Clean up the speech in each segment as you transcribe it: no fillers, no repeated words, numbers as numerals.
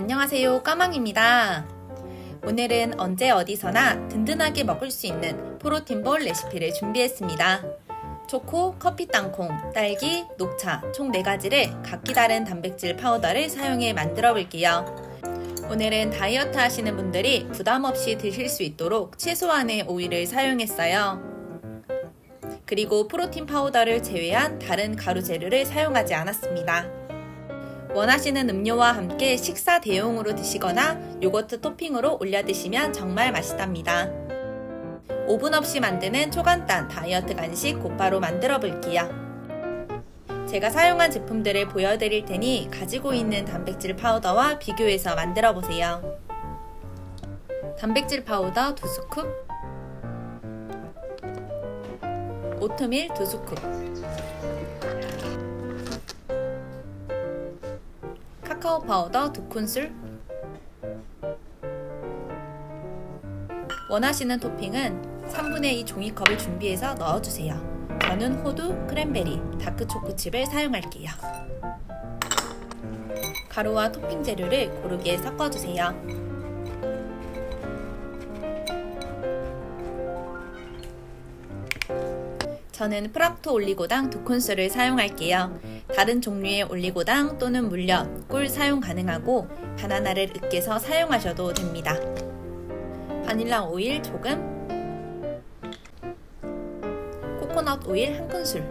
안녕하세요, 까망입니다. 오늘은 언제 어디서나 든든하게 먹을 수 있는 프로틴볼 레시피를 준비했습니다. 초코, 커피 땅콩, 딸기, 녹차 총 4가지를 각기 다른 단백질 파우더를 사용해 만들어 볼게요. 오늘은 다이어트 하시는 분들이 부담 없이 드실 수 있도록 최소한의 오일을 사용했어요. 그리고 프로틴 파우더를 제외한 다른 가루 재료를 사용하지 않았습니다. 원하시는 음료와 함께 식사 대용으로 드시거나 요거트 토핑으로 올려 드시면 정말 맛있답니다. 오븐 없이 만드는 초간단 다이어트 간식 곧바로 만들어 볼게요. 제가 사용한 제품들을 보여드릴 테니 가지고 있는 단백질 파우더와 비교해서 만들어 보세요. 단백질 파우더 2스쿱, 오트밀 2스쿱, 카카오 파우더 2큰술. 원하시는 토핑은 3분의 2 종이컵을 준비해서 넣어주세요. 저는 호두, 크랜베리, 다크초코칩을 사용할게요. 가루와 토핑 재료를 고르게 섞어주세요. 저는 프락토 올리고당 2큰술을 사용할게요. 다른 종류의 올리고당 또는 물엿, 꿀 사용 가능하고 바나나를 으깨서 사용하셔도 됩니다. 바닐라 오일 조금, 코코넛 오일 1큰술,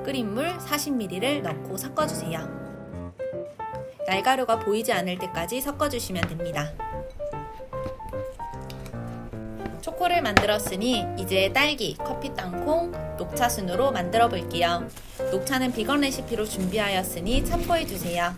끓인 물 40ml를 넣고 섞어주세요. 날가루가 보이지 않을 때까지 섞어주시면 됩니다. 초코를 만들었으니 이제 딸기, 커피 땅콩, 녹차 순으로 만들어 볼게요. 녹차는 비건 레시피로 준비하였으니 참고해 주세요.